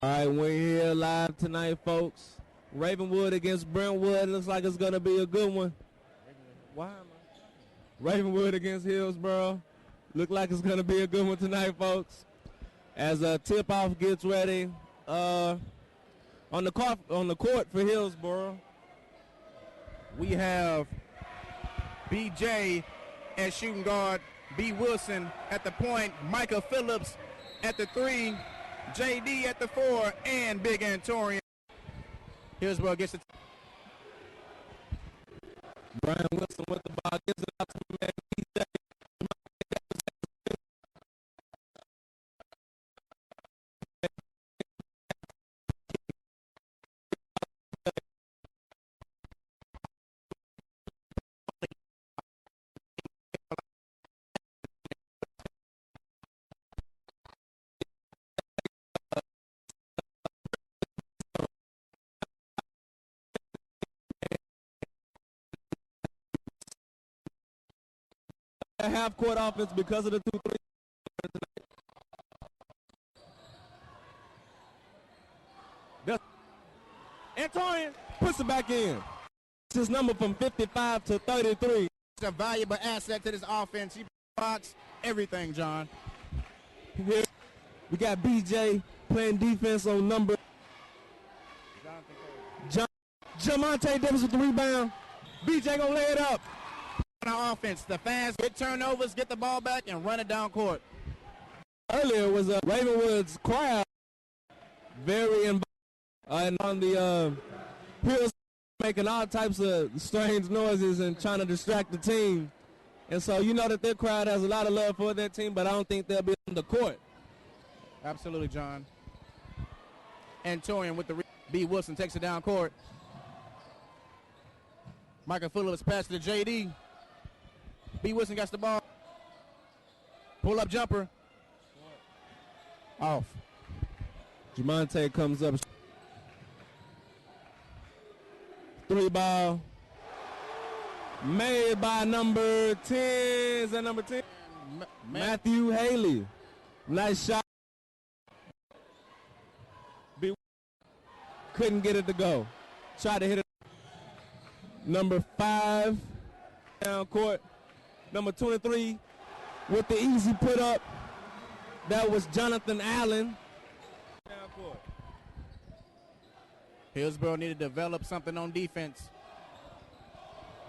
All right, we're here live tonight, folks. Ravenwood against Brentwood. Looks like it's going to be a good one. Why am I? Ravenwood against Hillsboro. Look like it's going to be a good one tonight, folks. As a tip-off gets ready on the court for Hillsboro, we have BJ at shooting guard, B. Wilson at the point, Micah Phillips at the 3, JD at the 4, and Big Antorian. Hillsboro gets the Brian Wilson with the ball, gives it out to the man BJ. Half-court offense because of the 2-3 tonight. Antorian puts it back in. His number from 55 to 33. It's a valuable asset to this offense. He blocks everything, John. Here we got BJ playing defense on number. Jamonte Davis with the rebound. BJ gonna lay it up. Our offense, the fans get turnovers, get the ball back, and run it down court. Earlier was Ravenwood's crowd very involved and on the hills, making all types of strange noises and trying to distract the team. And so you know that their crowd has a lot of love for their team, but I don't think they'll be on the court. Absolutely, John. Antorian with the B. Wilson takes it down court. Michael Phillips pass to JD. B. Wilson gets the ball. Pull up jumper. Off. Jamonte comes up. 3 ball. Made by number 10. Is that number 10? Matthew Haley. Nice shot. B. Couldn't get it to go. Tried to hit it. Number 5. Down court. Number 23 with the easy put up. That was Jonathan Allen. Down court. Hillsboro needed to develop something on defense.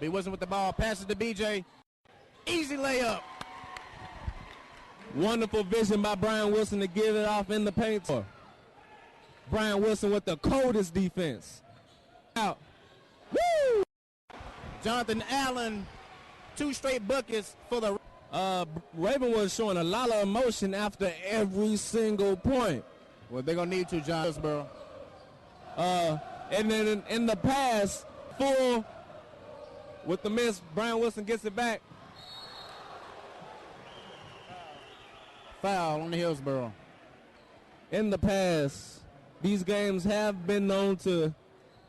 B. Wilson with the ball. Passes to BJ. Easy layup. Wonderful vision by Brian Wilson to give it off in the paint. Brian Wilson with the coldest defense. Out. Woo! Jonathan Allen. 2 straight buckets for the Ravenwood showing a lot of emotion after every single point. Well, they're going to need to, John. Hillsboro. And then in the pass, full with the miss, Brian Wilson gets it back. Foul on the Hillsboro. In the pass, these games have been known to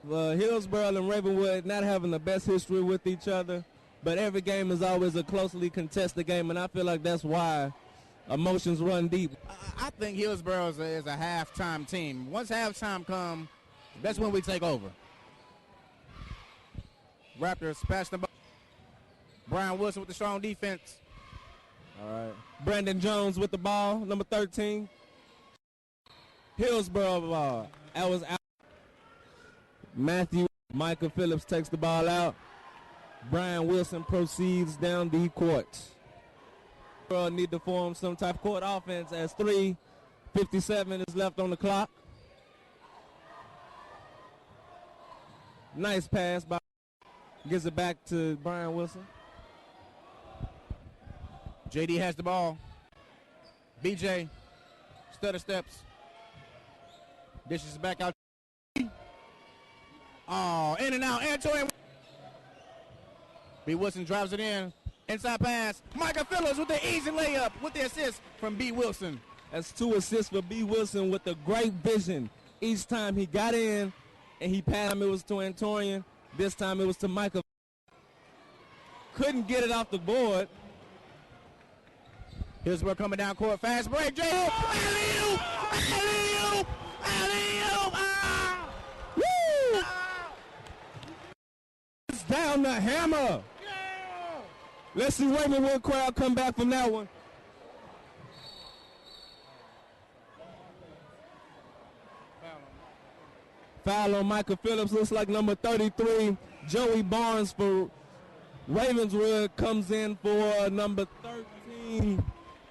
Hillsboro and Ravenwood not having the best history with each other. But every game is always a closely contested game, and I feel like that's why emotions run deep. I think Hillsboro is a halftime team. Once halftime comes, that's when we take over. Raptors pass the ball. Brian Wilson with the strong defense. All right. Brandon Jones with the ball, number 13. Hillsboro ball. That was out. Micah Phillips takes the ball out. Brian Wilson proceeds down the court. Need to form some type of court offense as 3:57 is left on the clock. Nice pass by. Gives it back to Brian Wilson. JD has the ball. BJ, stutter steps. Dishes back out. Oh, in and out. Antoine. B. Wilson drives it in. Inside pass. Micah Phillips with the easy layup with the assist from B. Wilson. That's 2 assists for B. Wilson with a great vision. Each time he got in and he passed, it was to Antorian. This time it was to Micah. Couldn't get it off the board. Hillsboro coming down court. Fast break. Alley-oop! Alley-oop! Alley-oop! Down the hammer. Let's see Ravenwood crowd come back from that one. Foul on Michael Phillips. Looks like number 33, Joey Barnes for Ravenswood, comes in for number 13,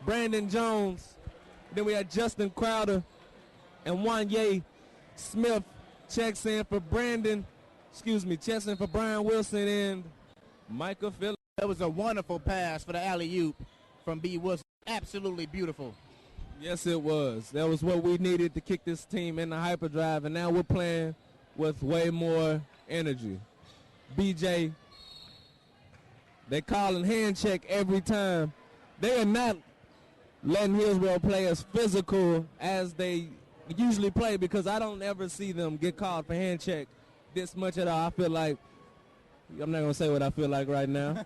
Brandon Jones. Then we had Justin Crowder and Wanye Smith checks in for checks in for Brian Wilson and Michael Phillips. That was a wonderful pass for the alley-oop from B. Wilson. Absolutely beautiful. Yes, it was. That was what we needed to kick this team in the hyperdrive, and now we're playing with way more energy. BJ, they calling hand check every time. They are not letting Hillsboro play as physical as they usually play, because I don't ever see them get called for hand check this much at all. I feel like, I'm not going to say what I feel like right now.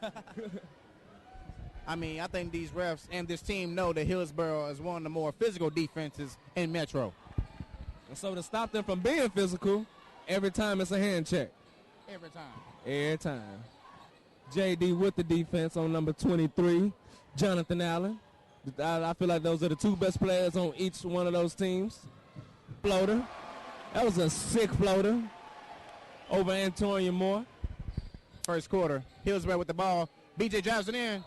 I mean, I think these refs and this team know that Hillsboro is one of the more physical defenses in Metro. And so to stop them from being physical, every time it's a hand check. Every time. Every time. JD with the defense on number 23, Jonathan Allen. I feel like those are the two best players on each one of those teams. Floater. That was a sick floater over Antonio Moore. First quarter, Hillsboro with the ball. BJ drives it in.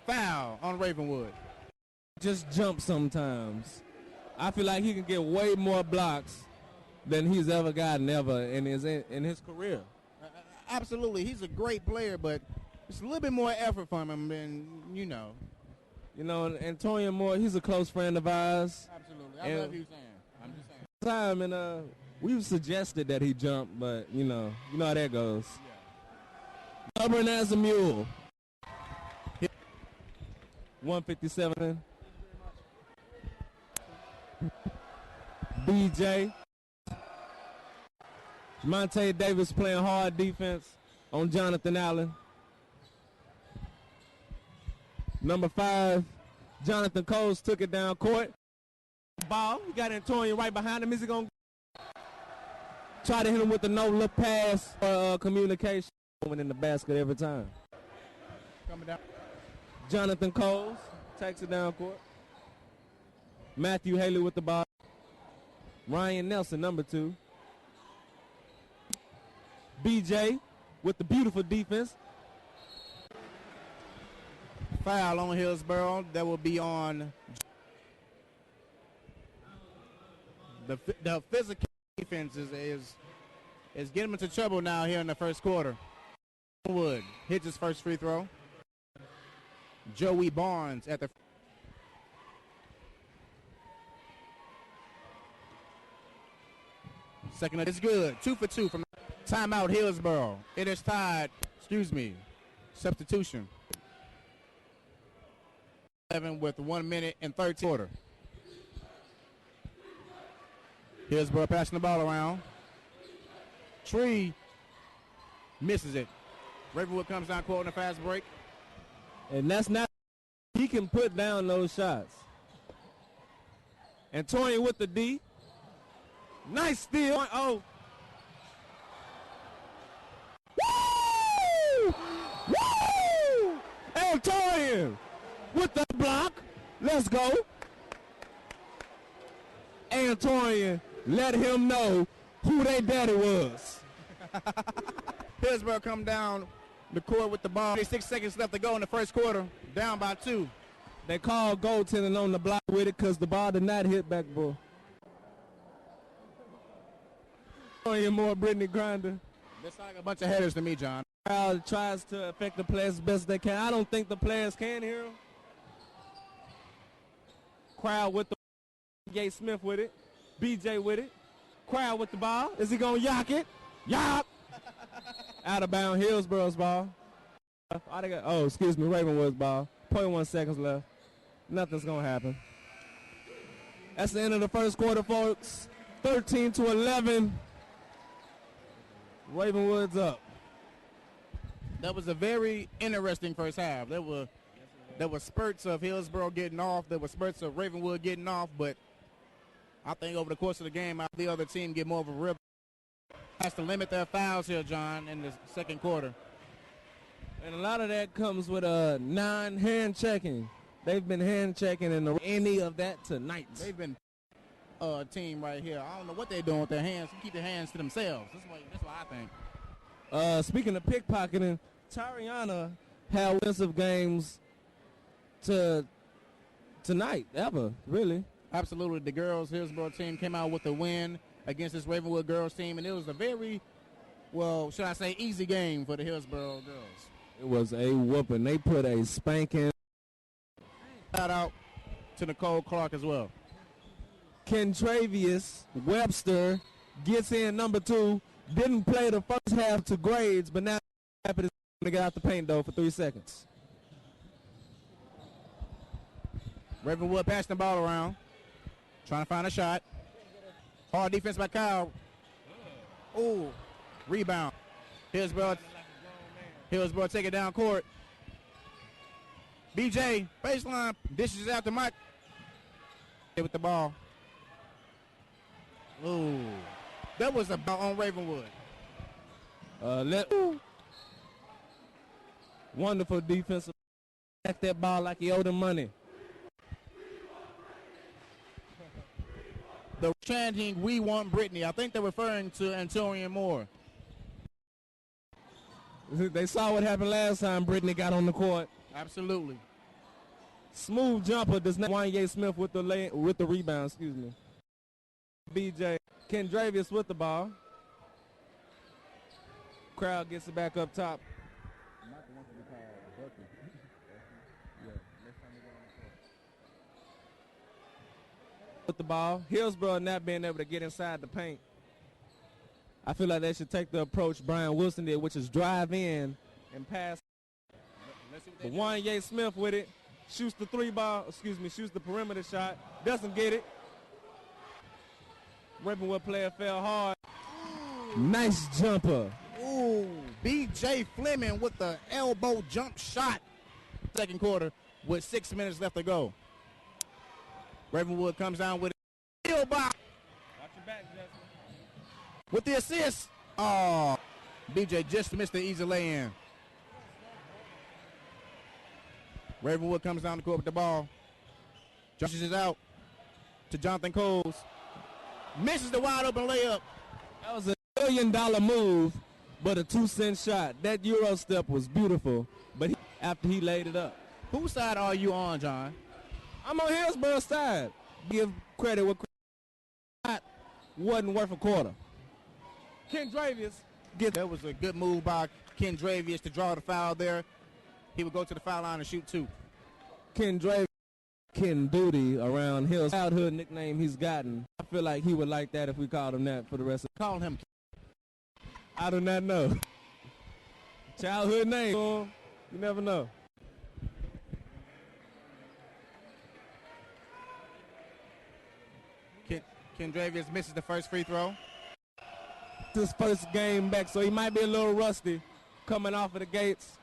Foul on Ravenwood. Just jump sometimes. I feel like he can get way more blocks than he's ever gotten in his career. Absolutely. He's a great player, but it's a little bit more effort from him than, you know. You know, Antonio Moore, he's a close friend of ours. Absolutely. I love you saying. I'm just saying. Time and we've suggested that he jump, but you know how that goes. Yeah. Stubborn as a mule. 157. BJ. Monte Davis playing hard defense on Jonathan Allen. Number 5, Jonathan Coles took it down court. Ball. He got Antonio right behind him. Is he going to try to hit him with a no-look pass or communication? In the basket every time. Coming down. Jonathan Coles takes it down court. Matthew Haley with the ball. Ryan Nelson, number 2. BJ with the beautiful defense. Foul on Hillsboro. That will be on the physical defense is getting him into trouble now here in the first quarter. Wood hits his first free throw. Joey Barnes at the second. It's good. 2 for 2 from timeout Hillsboro. It is tied. Substitution. 7 with 1 minute and 13 quarter. Hillsboro passing the ball around. Tree misses it. Ravenwood comes down court in a fast break. And that's not, he can put down those shots. Antonio with the D. Nice steal. Oh. Woo! Woo! Antonio with the block. Let's go. Antonio let him know who their daddy was. Hillsboro come down the court with the ball. 6 seconds left to go in the first quarter. Down by 2. They called goaltending on the block with it because the ball did not hit backboard. More Brittany Grinder. It's like a bunch of headers to me, John. Crowd tries to affect the players as best they can. I don't think the players can hear them. Crowd with the Jay Smith with it. BJ with it. Crowd with the ball. Is he going to yak it? Yak! Out of bounds, Hillsboro's ball. Excuse me, Ravenwood's ball. 0.1 seconds left. Nothing's going to happen. That's the end of the first quarter, folks. 13-11. Ravenwood's up. That was a very interesting first half. There were spurts of Hillsboro getting off. There were spurts of Ravenwood getting off. But I think over the course of the game, the other team get more of a rip. Has to limit their fouls here, John, in the second quarter. And a lot of that comes with non-hand checking. They've been hand checking in any of that tonight. They've been a team right here. I don't know what they're doing with their hands. Keep their hands to themselves. That's what I think. Speaking of pickpocketing, Tariana had offensive games tonight, ever, really. Absolutely. The girls' Hillsboro team came out with a win against this Ravenwood girls team, and it was a very, well, should I say, easy game for the Hillsboro girls. It was a whooping. They put a spanking. Shout out to Nicole Clark as well. Kentravius Webster gets in number 2. Didn't play the first half to grades, but now happy to get out the paint, though, for 3 seconds. Ravenwood passing the ball around, trying to find a shot. Hard defense by Kyle. Ooh, rebound. Hillsboro take it down court. BJ, baseline, dishes out to Mike. With the ball. Ooh, that was a ball on Ravenwood. Wonderful defensive. Back that ball like he owed him money. The chanting, "We want Brittany." I think they're referring to Antonio Moore. They saw what happened last time Brittany got on the court. Absolutely. Smooth jumper does not. Wanye Smith with the rebound. Excuse me. BJ Kendravius with the ball. Crowd gets it back up top. With the ball, Hillsboro not being able to get inside the paint. I feel like they should take the approach Brian Wilson did, which is drive in and pass. But Wanye Smith with it, shoots the shoots the perimeter shot, doesn't get it. Ravenwood player fell hard. Nice jumper. Ooh, B.J. Fleming with the elbow jump shot. Second quarter with 6 minutes left to go. Ravenwood comes down with it. Watch your back, Justin. With the assist. Oh, B.J. just missed the easy lay-in. Ravenwood comes down the court with the ball. Josh's is out to Jonathan Coles. Misses the wide open layup. That was a $1 million move, but a 2-cent shot. That Euro step was beautiful, but after he laid it up. Whose side are you on, John? I'm on Hillsboro's side. Give credit where credit wasn't worth a quarter. Kendravius gets. That was a good move by Kendravius to draw the foul there. He would go to the foul line and shoot 2. Kendravius, Ken Duty around Hill's childhood nickname he's gotten. I feel like he would like that if we called him that for the rest of the Call him. I do not know. Childhood name. You never know. Kendravius misses the first free throw. His first game back, so he might be a little rusty coming off of the gates,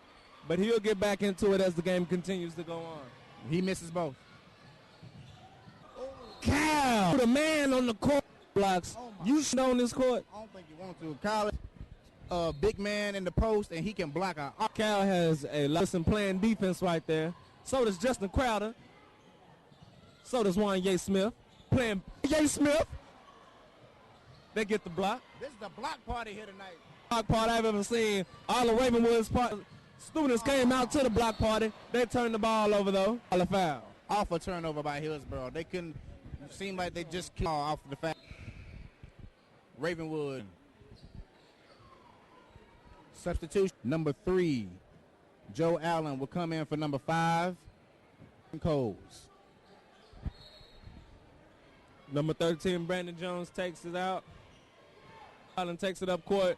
but he'll get back into it as the game continues to go on. He misses both. Cal, the man on the court blocks. You should on this court. I don't think you want to. Kyle is a big man in the post, and he can block out. Cal has a lesson playing defense right there. So does Justin Crowder. So does Wanye Smith. Playing Jay Smith. They get the block. This is the block party here tonight. Block party I've ever seen. All the Ravenwood's students came out to the block party. They turned the ball over, though. All a foul. Off a turnover by Hillsboro. They couldn't. Seemed like they just kicked off the fact. Ravenwood. Substitution number 3. Joe Allen will come in for number 5. Coles. Number 13, Brandon Jones takes it out. Allen takes it up court.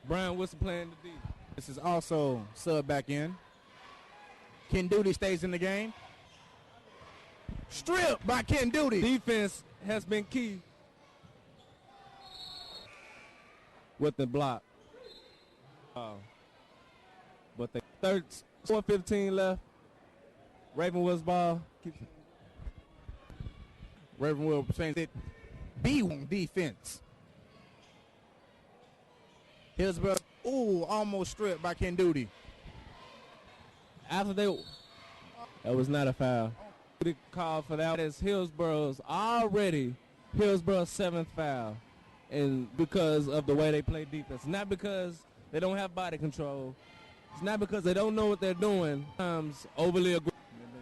Brian Wilson playing the D. This is also sub back in. Ken Duty stays in the game. Stripped by Ken Duty. Defense has been key with the block. But the 4:15 left. Ravenwood's ball. Ravenwood saying it. B1 defense. Hillsboro Ooh, almost stripped by Ken Duty. After that was not a foul. The call for that is Hillsboro's 7th foul. And because of the way they play defense. Not because they don't have body control. It's not because they don't know what they're doing. Overly aggressive.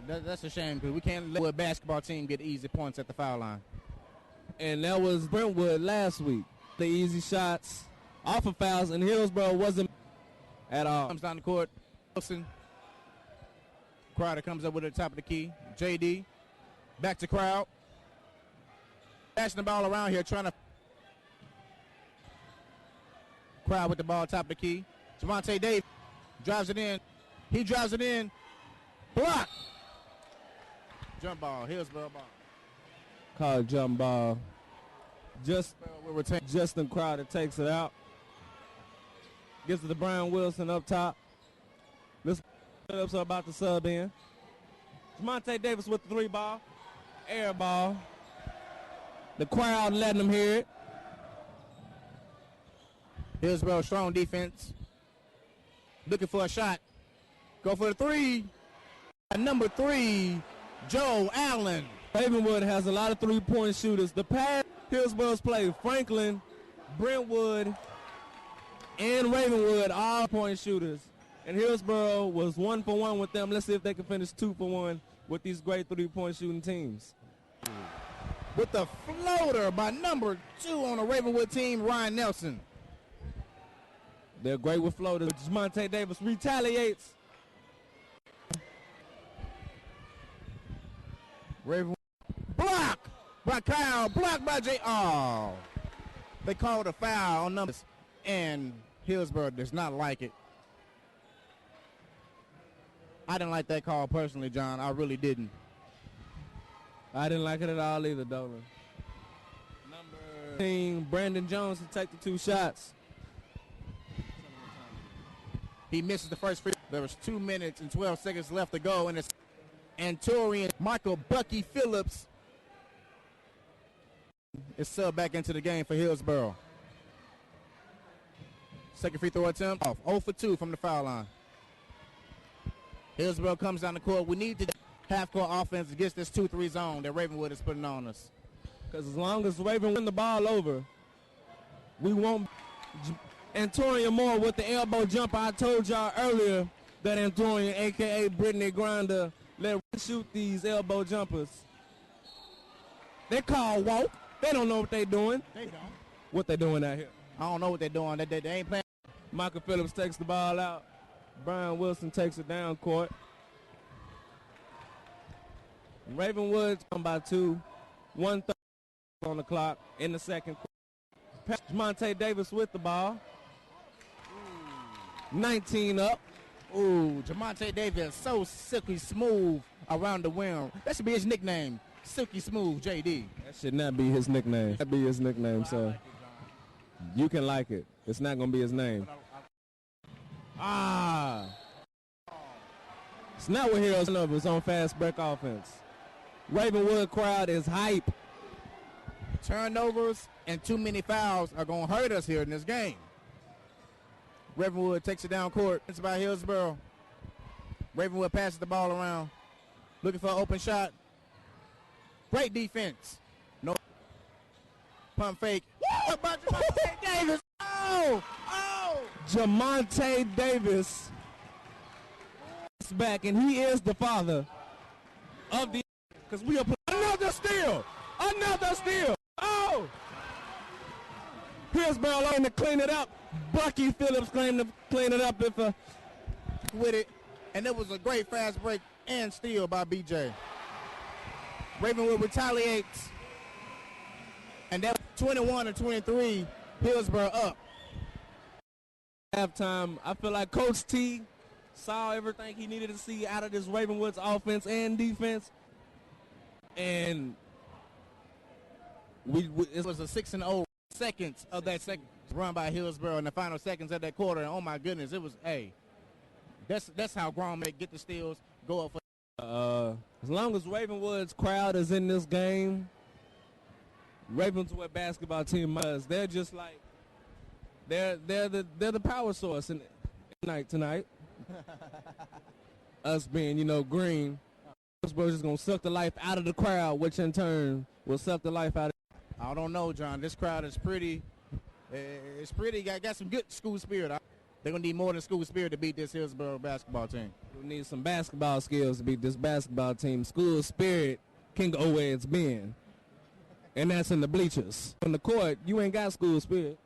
That's a shame because we can't let a basketball team get easy points at the foul line. And that was Brentwood last week. The easy shots off of fouls, and Hillsboro wasn't at all. Comes down the court. Wilson. Crowder comes up with it at the top of the key. JD. Back to crowd. Passing the ball around here, trying to. Crowd with the ball top of the key. Javante Davis drives it in. He drives it in. Block. Jump ball. Hillsboro ball. Called jump ball. Justin Crowder takes it out. Gives it to Brian Wilson up top. This Phillips are about to sub in. Javante Davis with the 3 ball. Air ball. The crowd letting them hear it. Hillsboro strong defense. Looking for a shot. Go for the 3. Number 3, Joe Allen. Ravenwood has a lot of 3-point shooters. The past Hillsboro's played Franklin, Brentwood, and Ravenwood, all point shooters. And Hillsboro was 1 for 1 with them. Let's see if they can finish 2 for 1 with these great 3-point shooting teams. With the floater by number 2 on the Ravenwood team, Ryan Nelson. They're great with floaters. Javante Davis retaliates. Ravenwood. Block by Kyle. Block by Jay. Oh. They called a foul on numbers, and Hillsboro does not like it. I didn't like that call personally, John. I really didn't. I didn't like it at all either, Dolan. Number 18, Brandon Jones to take the 2 shots. He misses the first free. There was 2 minutes and 12 seconds left to go, and it's Antorian Michael Bucky Phillips is subbed back into the game for Hillsboro. Second free throw attempt off. 0 for 2 from the foul line. Hillsboro comes down the court. We need to half-court offense against this 2-3 zone that Ravenwood is putting on us. Because as long as Raven win the ball over, we won't. Antorian Moore with the elbow jumper. I told y'all earlier that Antorian, a.k.a. Brittany Grinder, let shoot these elbow jumpers. They call walk. They don't know what they're doing. They don't. What they doing out here? I don't know what they're doing. They ain't playing. Michael Phillips takes the ball out. Brian Wilson takes it down court. Ravenwood's come by 2. 1:30 on the clock in the second quarter. Javante Davis with the ball. 19 up. Ooh, Javante Davis so silky smooth around the rim. That should be his nickname, Silky Smooth JD. That should not be his nickname. That be his nickname, so like you can like it. It's not going to be his name. It's not what Heroes know, but it's on fast break offense. Ravenwood crowd is hype. Turnovers and too many fouls are going to hurt us here in this game. Ravenwood takes it down court. It's by Hillsboro. Ravenwood passes the ball around. Looking for an open shot. Great defense. No pump fake. Woo! By Javante Davis. Oh! Javante Davis is back, and he is the father of the. Because we are another steal. Oh! Hillsboro looking to clean it up. Bucky Phillips claimed to clean it up with it, and it was a great fast break and steal by BJ. Ravenwood retaliates, and that 21-23, Hillsboro up. Halftime, I feel like Coach T saw everything he needed to see out of this Ravenwood's offense and defense, and it was a 6-0 seconds of that second run by Hillsboro in the final seconds of that quarter, and oh my goodness, it was that's how grown men get the steals, go up for. As long as Ravenwood's crowd is in this game, Ravenwood basketball team, they're just like They're the power source tonight. Us being, green. Hillsboro just gonna suck the life out of the crowd, which in turn will suck the life out of. I don't know, John. This crowd is pretty. It's pretty. Got some good school spirit. They're gonna need more than school spirit to beat this Hillsboro basketball team. We need some basketball skills to beat this basketball team. School spirit can go where it's been, and that's in the bleachers. On the court, you ain't got school spirit.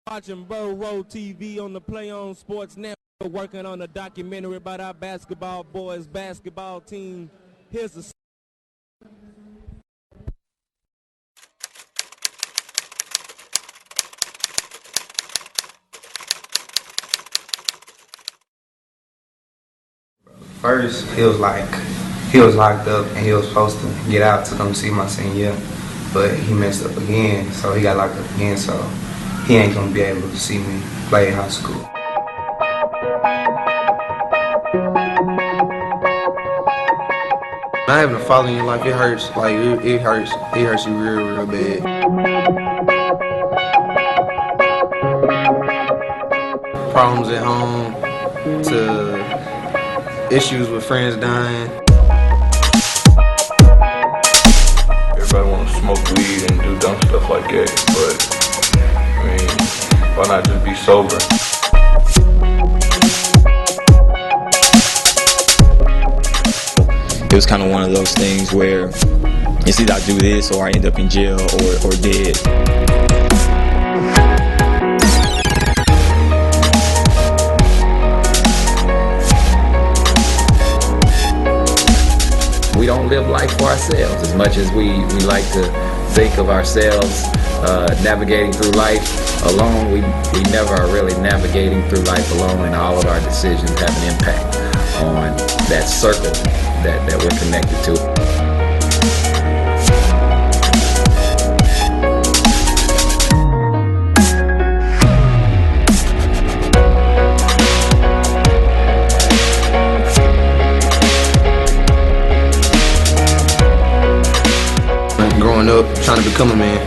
Watching Burro TV on the Play On Sports Network, working on a documentary about our basketball boys basketball team. Here's the First, he was locked up and he was supposed to get out to come see my senior year, but he messed up again, so he got locked up again, so he ain't gonna be able to see me play high school. Not having a father in your life, it hurts. Like it hurts you real bad. Problems at home to issues with friends dying. Everybody want to smoke weed and do dumb stuff like that, but I mean, why not just be sober? It was kind of one of those things where it's either I do this or I end up in jail or dead. We don't live life for ourselves as much as we like to think of ourselves navigating through life alone. We never are really navigating through life alone, and all of our decisions have an impact on that circle that we're connected to. Growing up, trying to become a man.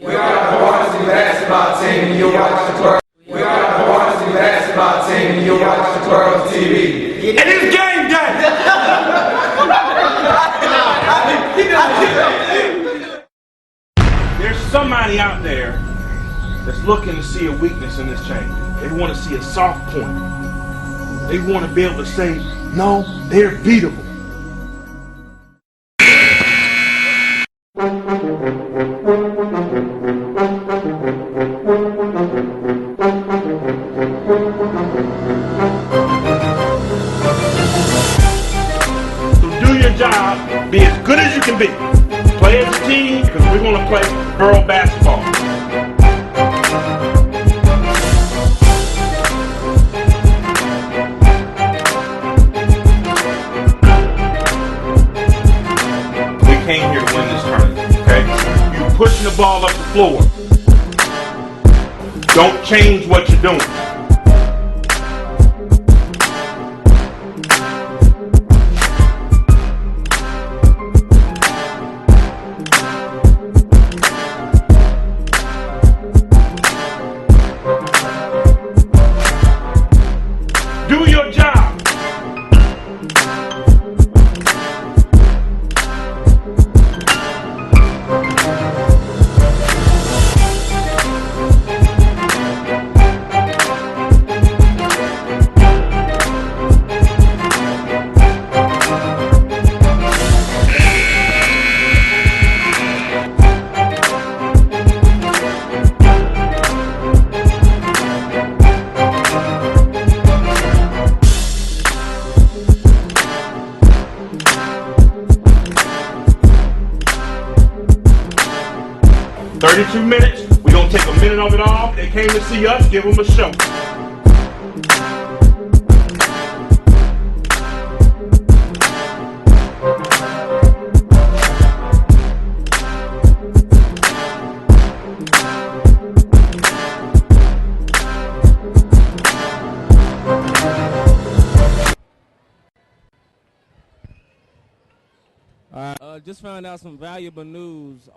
We are the varsity basketball team, and you watch the Burros. We are the varsity basketball team, and you watch the Burros TV. And it's game day! There's somebody out there that's looking to see a weakness in this chamber. They want to see a soft point. They want to be able to say, no, they're beatable. Job, be as good as you can be. Play as a team, because we're going to play Burro basketball. We came here to win this tournament, okay? You pushing the ball up the floor. Don't change what you're doing. 32 minutes. We don't take a minute of it all. They came to see us. Give them a show. Just found out some valuable news.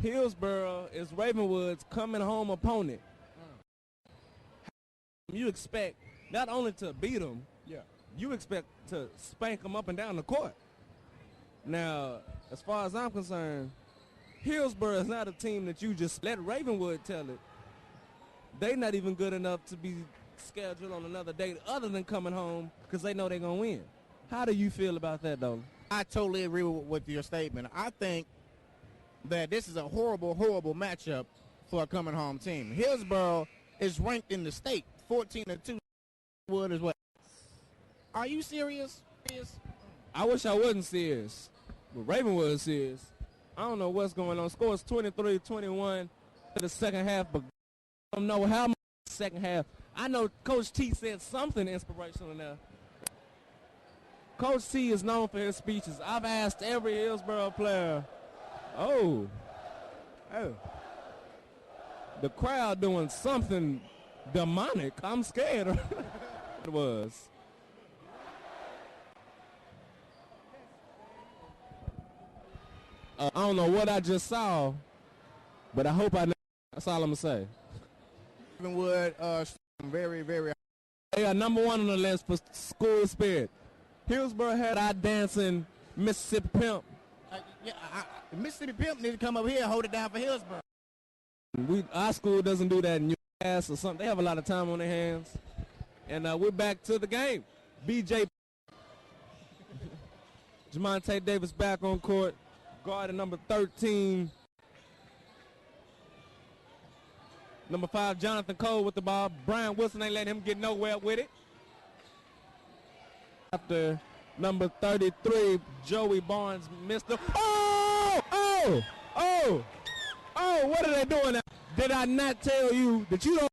Hillsboro is Ravenwood's coming home opponent. You expect not only to beat them, you expect to spank them up and down the court. Now, as far as I'm concerned, Hillsboro is not a team that you just let Ravenwood tell it. They're not even good enough to be scheduled on another date other than coming home because they know they're going to win. How do you feel about that, though? I totally agree with your statement. I think that this is a horrible, horrible matchup for a coming home team. Hillsboro is ranked in the state 14-2. Wood as well. Are you serious? I wish I wasn't serious, but Ravenwood is serious. I don't know what's going on. Scores 23-21 to the second half, but I don't know how much second half. I know Coach T said something inspirational in there. Coach T is known for his speeches. I've asked every Hillsboro player, oh, the crowd doing something demonic. I'm scared. It was. I don't know what I just saw, but I hope I know. That's all I'm going to say. Ravenwood, very, very. They are number one on the list for school spirit. Hillsboro had our dancing Mississippi Pimp. Mississippi Pimp needs to come up here and hold it down for Hillsboro. Our school doesn't do that in UAS or something. They have a lot of time on their hands. And we're back to the game. BJ. Jamonte Davis back on court. Guarding number 13. Number 5, Jonathan Cole with the ball. Brian Wilson ain't letting him get nowhere with it. After number 33, Joey Barnes missed the. Oh, what are they doing now? Did I not tell you that you don't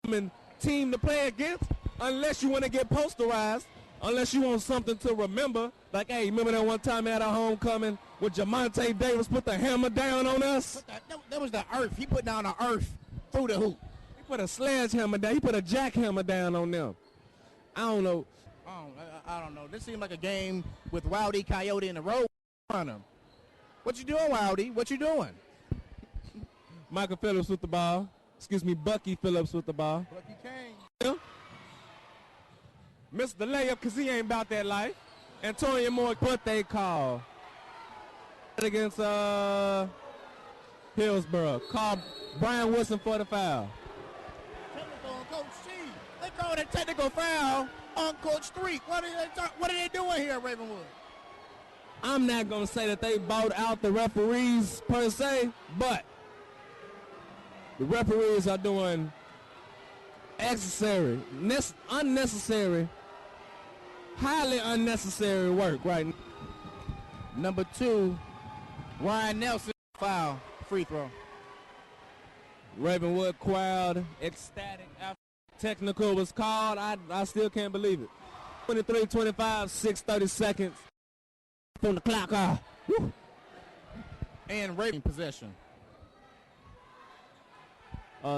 have a team to play against unless you want to get posterized, unless you want something to remember? Like, hey, remember that one time at our homecoming when Jamonte Davis put the hammer down on us? That was the earth. He put down the earth through the hoop. He put a sledgehammer down. He put a jackhammer down on them. I don't know. I don't know. This seemed like a game with Rowdy Coyote in the road on him. What you doing, Rowdy? What you doing? Michael Phillips with the ball. Excuse me, Bucky Phillips with the ball. Bucky Kane. Missed the layup because he ain't about that life. Antonio Moore, what they call against Hillsboro. Called Brian Wilson for the foul. Technical on Coach C. They called a technical foul on Coach 3. What are they doing here at Ravenwood? I'm not going to say that they bought out the referees per se, but the referees are doing unnecessary, highly unnecessary work right now. Number 2, Ryan Nelson, foul, free throw. Ravenwood crowd ecstatic after technical was called. I still can't believe it. 23-25, 6:30 seconds from the clock. And Raven possession.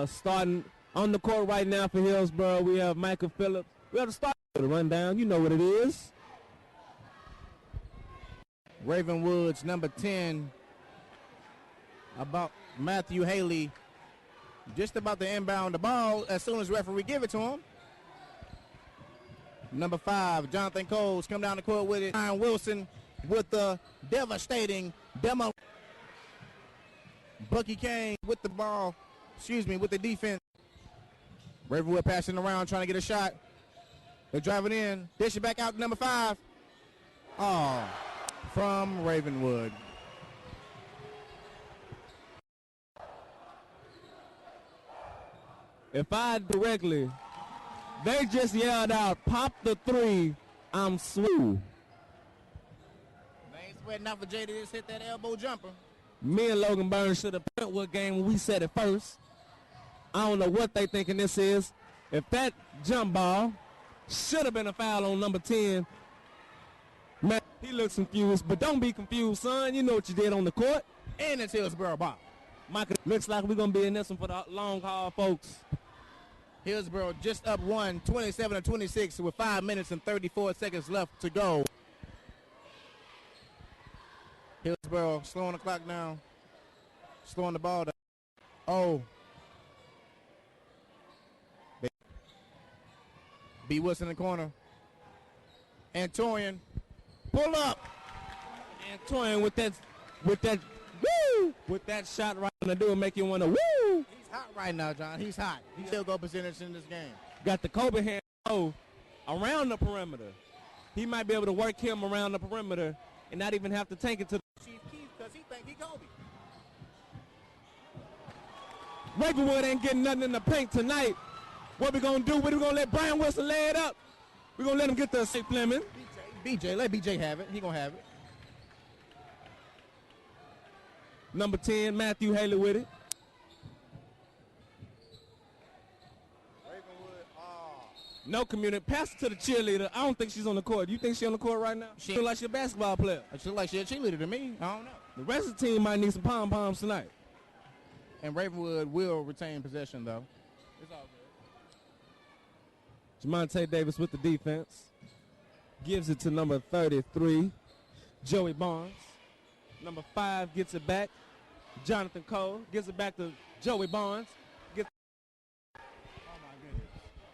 Starting on the court right now for Hillsboro, we have Michael Phillips. We have to start with a rundown. You know what it is. Ravenwood's number 10, about Matthew Haley, just about to inbound the ball as soon as referee give it to him. Number 5, Jonathan Coles, come down the court with it. Brian Wilson with the devastating demo. Bucky Kane with the ball, with the defense. Ravenwood passing around, trying to get a shot. They're driving in. Dish it back out to number 5. Oh, from Ravenwood. If I directly, they just yelled out, pop the 3, I'm smooth. They ain't sweating out for Jay to just hit that elbow jumper. Me and Logan Burns should have put what game when we said it first. I don't know what they thinking this is. If that jump ball should have been a foul on number 10, man, he looks confused. But don't be confused, son. You know what you did on the court. And it's Hillsboro ball. Michael, looks like we're going to be in this one for the long haul, folks. Hillsboro just up 27-26 with 5 minutes and 34 seconds left to go. Hillsboro slowing the clock down, slowing the ball down. Oh. B. Wilson in the corner. Antorian, pull up. Antorian with that woo, with that shot right on the door, make you want to woo. He's hot right now, John. He's hot. He's still goal percentage in this game. Got the Kobe hand around the perimeter. He might be able to work him around the perimeter and not even have to take it to Chief Keith because he think he Kobe. Ravenwood ain't getting nothing in the paint tonight. What we gonna do? We're gonna let Brian Wilson lay it up. We're gonna let him get the safe Fleming. BJ, let BJ have it. He gonna have it. Number 10, Matthew Haley with it. No community. Pass it to the cheerleader. I don't think she's on the court. You think she's on the court right now? She feel like she's a basketball player. She feel like she's a cheerleader to me. I don't know. The rest of the team might need some pom-poms tonight. And Ravenwood will retain possession, though. It's all good. Jamonte Davis with the defense. Gives it to number 33, Joey Barnes. Number 5 gets it back. Jonathan Cole gives it back to Joey Barnes.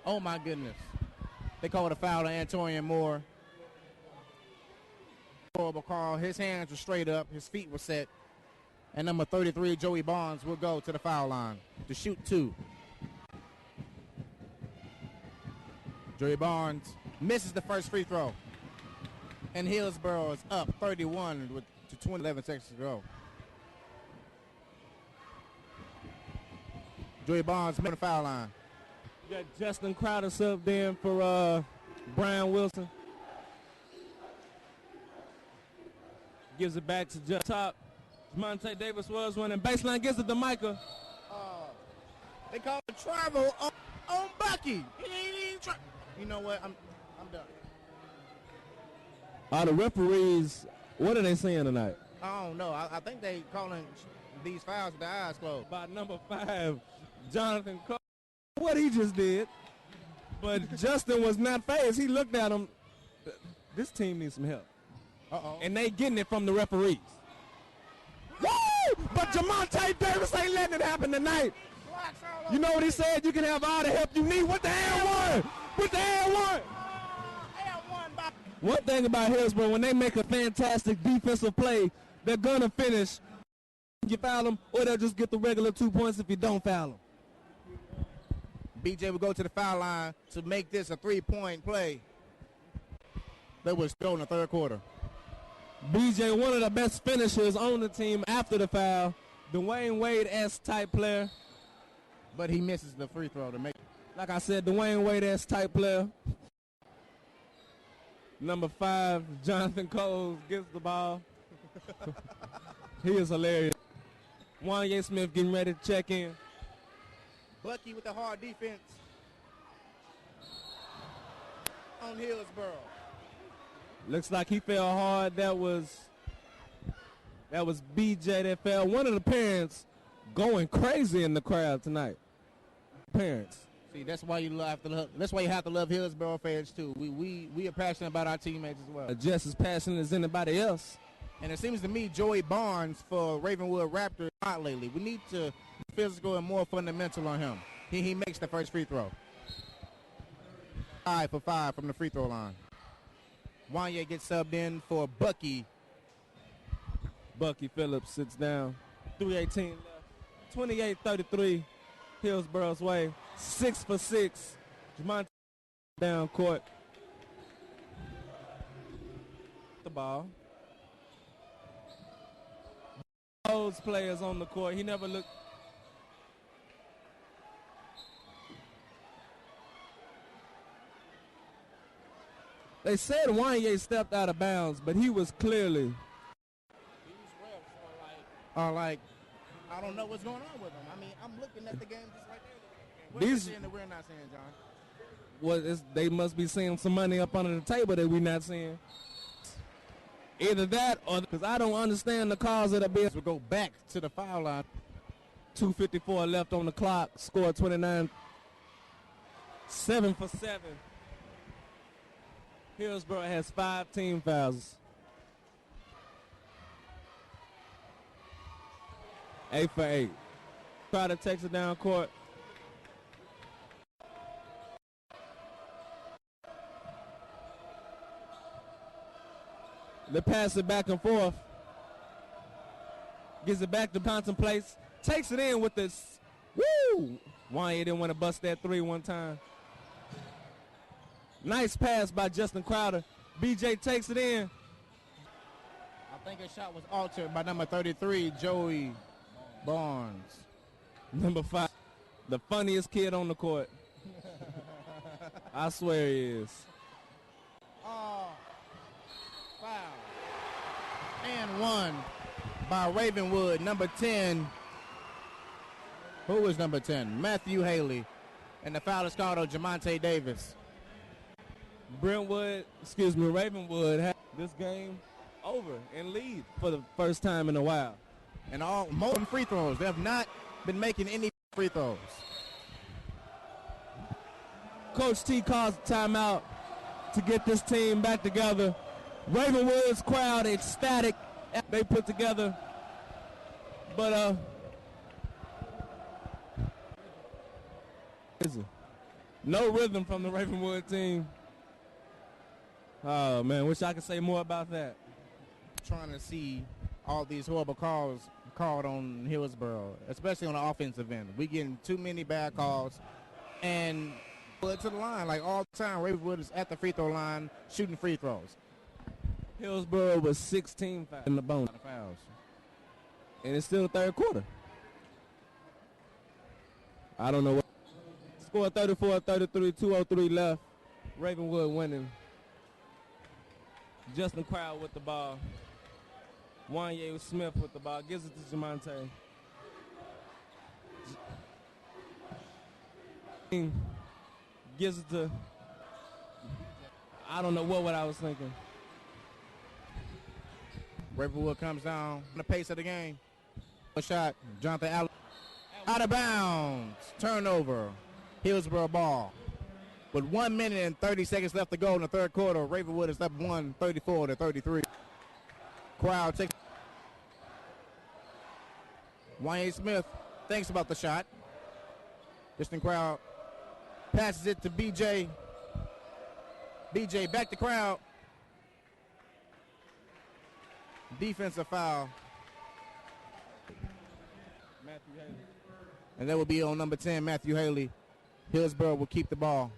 Oh, my goodness. They called a foul to Antorian Moore. Horrible call. His hands were straight up. His feet were set. And number 33, Joey Barnes, will go to the foul line to shoot 2. Joey Barnes misses the first free throw. And Hillsboro is up 31 with 11 seconds to go. Joey Barnes made the foul line. You got Justin Crowder subbed in for Brian Wilson. Gives it back to just top. Jamonte Davis was running baseline, gives it to Micah. They call it travel on Bucky. You know what? I'm done. The referees, what are they saying tonight? I don't know. I think they calling these fouls with their eyes closed. By number 5, Jonathan Cole. What he just did, but Justin was not fazed. He looked at him. This team needs some help. And they getting it from the referees. Woo! But Jamonte Davis ain't letting it happen tonight. You know what he said? You can have all the help you need with the L1. With the L1. One thing about Hillsboro, when they make a fantastic defensive play, they're going to finish. You foul them, or they'll just get the regular 2 points if you don't foul them. BJ will go to the foul line to make this a 3-point play. That was still in the third quarter. BJ, one of the best finishers on the team after the foul. Dwayne Wade-esque type player. But he misses the free throw to make it. Like I said, Dwayne Wade-esque type player. Number 5, Jonathan Cole gets the ball. He is hilarious. Wanye Smith getting ready to check in. Bucky with the hard defense on Hillsboro. Looks like he fell hard. That was BJ that fell. One of the parents going crazy in the crowd tonight. Parents. See, that's why you have to love. That's why you have to love Hillsboro fans too. We are passionate about our teammates as well. Just as passionate as anybody else. And it seems to me Joey Barnes for Ravenwood Raptors not lately. We need to be physical and more fundamental on him. He makes the first free throw. 5 for 5 from the free throw line. Wanye gets subbed in for Bucky. Bucky Phillips sits down. 3:18 left. 28-33. Hillsboro's way. 6 for 6. Jamonte down court. The ball. Those players on the court. He never looked. They said Wanye stepped out of bounds, but he was clearly. are like, I don't know what's going on with them. I mean, I'm looking at the game just like they're looking at the game. What are you saying that we're not seeing, John? Well, they must be seeing some money up under the table that we're not seeing. Either that or because I don't understand the cause of the bill. We'll go back to the foul line. 2:54 left on the clock. Score 29. 7 for 7. Hillsboro has 5 team fouls. 8 for 8. Crowder takes it down court. They pass it back and forth. Gives it back to contemplates. Takes it in with this. Woo! Wanya didn't want to bust that 3 one time. Nice pass by Justin Crowder. BJ takes it in. I think his shot was altered by number 33, Joey Barnes. Number 5, the funniest kid on the court. I swear he is. Oh, foul. And 1 by Ravenwood, number 10. Who was number 10? Matthew Haley. And the foul is called on Jamonte Davis. Ravenwood had this game over and lead for the first time in a while. And most free throws. They have not been making any free throws. Coach T calls a timeout to get this team back together. Ravenwood's crowd ecstatic. They put together, but no rhythm from the Ravenwood team. Oh man, wish I could say more about that. Trying to see all these horrible calls called on Hillsboro, especially on the offensive end. We getting too many bad calls, and put to the line like all the time. Ravenwood is at the free throw line shooting free throws. Hillsboro was 16 fouls in the bonus fouls, and it's still the third quarter. I don't know what. Score 34-33, 2:03 left. Ravenwood winning. Justin Crowd with the ball. Wanye Smith with the ball. Gives it to Jamonte. Gives it to, I don't know what I was thinking. Ravenwood comes down on the pace of the game. A shot, Jonathan Allen. Out of bounds. Turnover. Hillsboro ball. With 1 minute and 30 seconds left to go in the third quarter, Ravenwood is up 34-33. Crowd takes. Wayne Smith thinks about the shot. Distant crowd passes it to BJ. BJ back to crowd. Defensive foul. Matthew Haley. And that will be on number 10, Matthew Haley. Hillsboro will keep the ball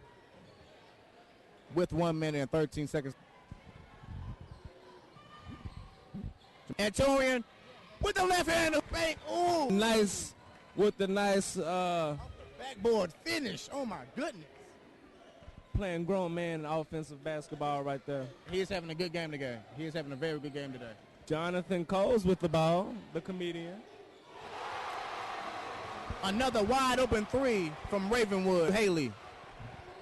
with 1 minute and 13 seconds. Antorian with the left hand of fake. Ooh. Nice with the nice backboard finish. Oh my goodness. Playing grown man offensive basketball right there. He is having a good game today. He is having a very good game today. Jonathan Coles with the ball, the comedian. Another wide open 3 from Ravenwood. Haley.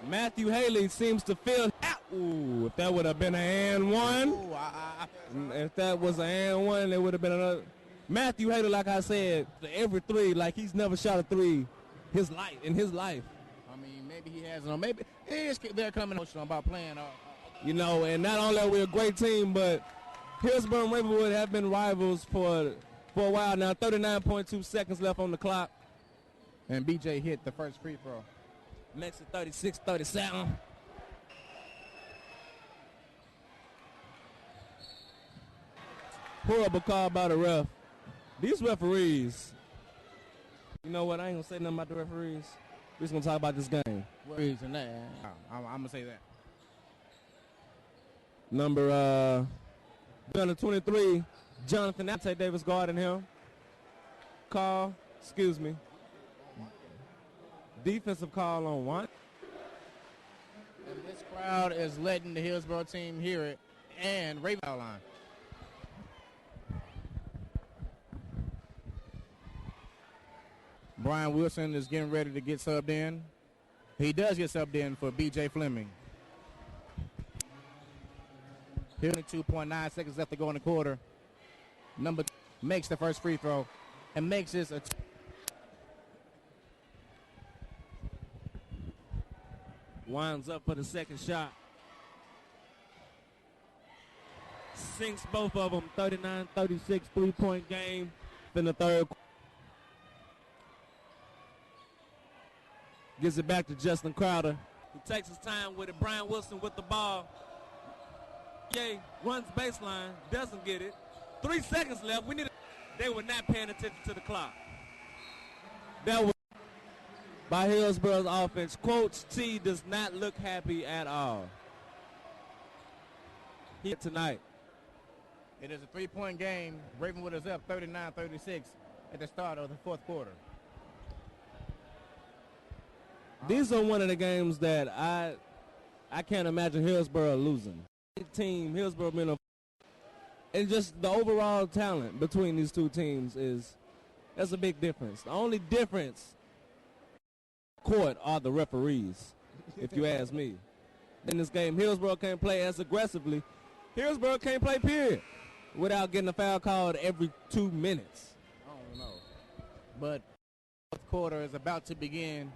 Matthew Haley seems to feel out. Ooh, if that would have been an and 1. Ooh, if that was an and 1, it would have been another. Matthew Haley, like I said, every 3, like he's never shot a 3 in his life. I mean, maybe he hasn't. Or maybe they're coming about playing. You know, and not only are we a great team, but Hillsboro and Ravenwood have been rivals for a while now. 39.2 seconds left on the clock. And BJ hit the first free throw. Makes it 36-37. Horrible call by the ref. These referees, you know what? I ain't going to say nothing about the referees. We're just going to talk about this game. Reason that. I'm going to say that. Number 23, Jonathan Ante Davis guarding him. Defensive call on 1. And this crowd is letting the Hillsboro team hear it. And Ravenwood line. Brian Wilson is getting ready to get subbed in. He does get subbed in for B.J. Fleming. 2.9 seconds left to go in the quarter. Number makes the first free throw and makes this a winds up for the second shot. Sinks both of them. 39-36 3-point game in the third. Gives it back to Justin Crowder. He takes his time with it. Brian Wilson with the ball. Yay, runs baseline, doesn't get it. 3 seconds left. They were not paying attention to the clock. That was by Hillsboro's offense. Coach T does not look happy at all. Here tonight. It is a 3-point game. Ravenwood is up 39-36 at the start of the fourth quarter. These are one of the games that I can't imagine Hillsboro losing. Team Hillsboro been and just the overall talent between these two teams that's a big difference. The only difference court are the referees, if you ask me. In this game, Hillsboro can't play as aggressively. Hillsboro can't play period without getting a foul called every 2 minutes. I don't know. But the fourth quarter is about to begin.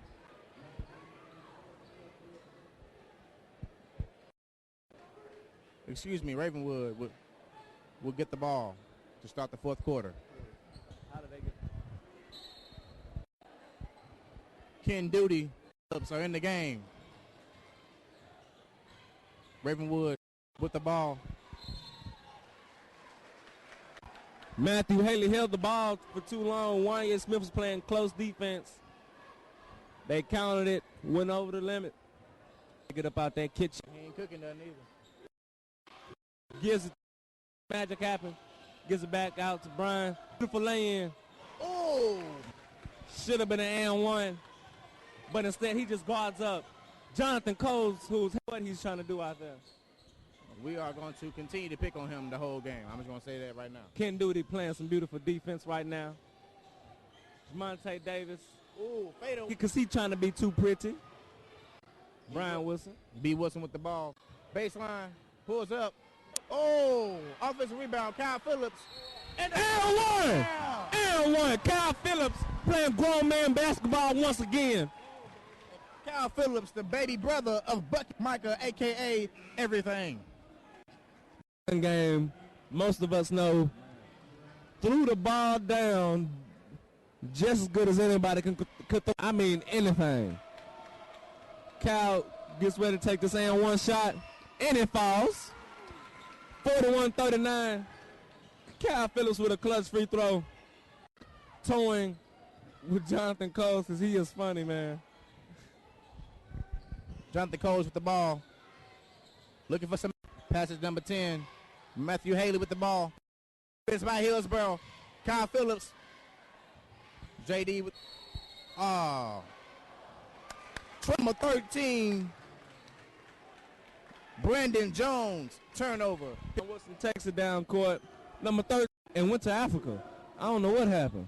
Excuse me, Ravenwood will get the ball to start the fourth quarter. How do they get? Ken Duty are in the game. Ravenwood with the ball. Matthew Haley held the ball for too long. Wanya Smith was playing close defense. They counted it, went over the limit. Get up out that kitchen. He ain't cooking nothing either. Gives it, magic happen. Gives it back out to Brian. Beautiful lay-in. Oh! Should have been an and one, but instead he just guards up Jonathan Coles, who's what he's trying to do out there. We are going to continue to pick on him the whole game. I'm just going to say that right now. Ken Duty playing some beautiful defense right now. Jamonte Davis. Ooh, fatal. Because he's trying to be too pretty. Brian Wilson. B. Wilson with the ball. Baseline. Pulls up. Oh, offensive rebound, Kyle Phillips. And and one. Kyle Phillips playing grown man basketball once again. Kyle Phillips, the baby brother of Bucky Micah, a.k.a. everything. Game, most of us know, threw the ball down just as good as anybody could throw. I mean, anything. Kyle gets ready to take this and one shot, and it falls. 41-39. Kyle Phillips with a clutch free throw. Toying with Jonathan Coles because he is funny, man. Jonathan Coles with the ball. Looking for some passes, number 10. Matthew Haley with the ball. It's by Hillsboro. Kyle Phillips. JD with, number 13. Brandon Jones, turnover. Wilson takes it down court. Number 30 and went to Africa. I don't know what happened.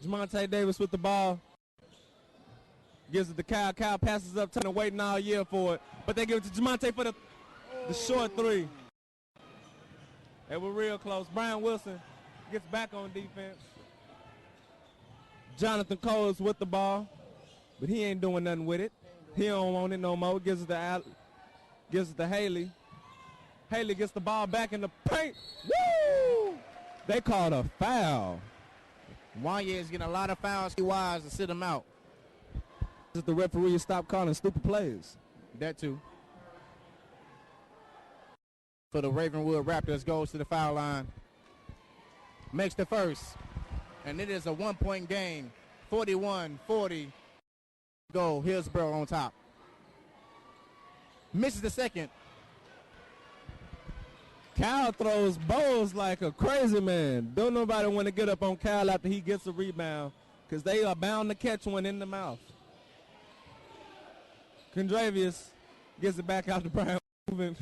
Jamonte Davis with the ball. Gives it to Kyle. Kyle passes up, turning waiting all year for it. But they give it to Jamonte for the short three. They were real close. Brian Wilson gets back on defense. Jonathan Coles with the ball. But he ain't doing nothing with it. He don't want it no more. Gives it to Haley. Haley gets the ball back in the paint. Woo! They called a foul. Wanya is getting a lot of fouls. He wise to sit him out. The referee stop calling stupid plays. That too. For the Ravenwood Raptors, goes to the foul line. Makes the first. And it is a 1-point game. 41-40. Go Hillsboro on top. Misses the second. Kyle throws bows like a crazy man. Don't nobody want to get up on Kyle after he gets a rebound because they are bound to catch one in the mouth. Condravius gets it back out to Brian, moving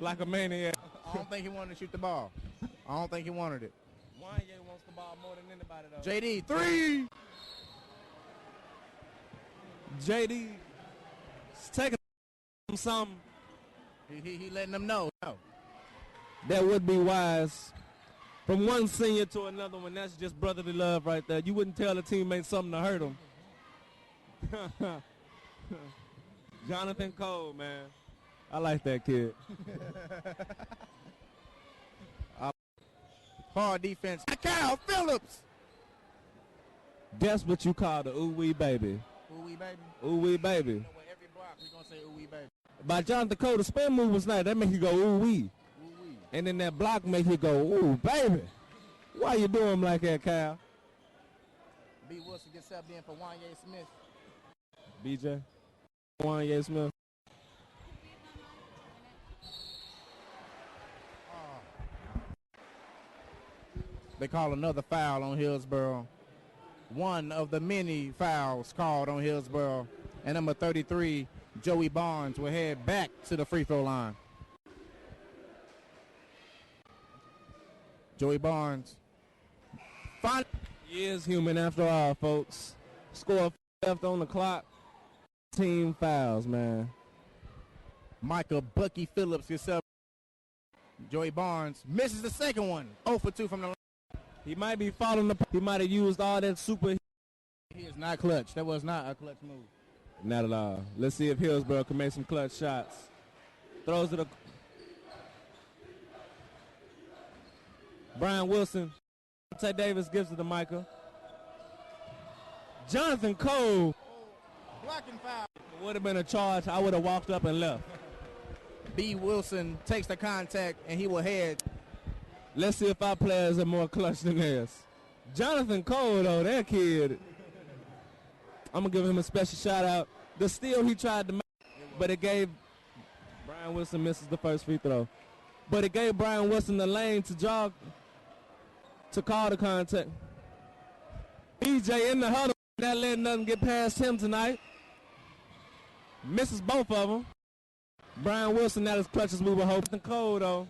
like a maniac. don't think he wanted to shoot the ball. I don't think he wanted it. Wanye wants the ball more than anybody, though. JD, 3. JD is taking something. He letting them know. No. That would be wise. From one senior to another one, that's just brotherly love right there. You wouldn't tell a teammate something to hurt him. Jonathan Cole, man. I like that kid. Hard defense. Kyle Phillips. That's what you call the ooh-wee baby. Ooh-wee baby? Ooh-wee baby. You know what, every block we're going to say ooh-wee baby. By Jonathan Cole, the spin move was nice. That make you go ooh-wee. Ooh-wee. And then that block make you go, ooh, baby. Why you doing like that, Kyle? B. Wilson gets subbed in for Wanye Smith. BJ. Wanye Smith. They call another foul on Hillsboro. One of the many fouls called on Hillsboro. And number 33, Joey Barnes, will head back to the free throw line. Joey Barnes. He is human after all, folks. Score left on the clock. Team fouls, man. Michael Bucky Phillips gets up. Joey Barnes misses the second one. 0 for 2 from the line. He might be falling apart. He might have used all that super. He is not clutch. That was not a clutch move. Not at all. Let's see if Hillsboro can make some clutch shots. Throws it. Brian Wilson. Ted Davis gives it to Michael. Jonathan Cole. Blocking foul. It would have been a charge. I would have walked up and left. B. Wilson takes the contact, and he will head. Let's see if our players are more clutch than theirs. Jonathan Cole, though, that kid. I'm going to give him a special shout-out. The steal he tried to make, but it gave Brian Wilson misses the first free throw. But it gave Brian Wilson the lane to jog, to call the contact. BJ in the huddle, not letting nothing get past him tonight. Misses both of them. Brian Wilson, not as clutch as we were hoping. Cole, though,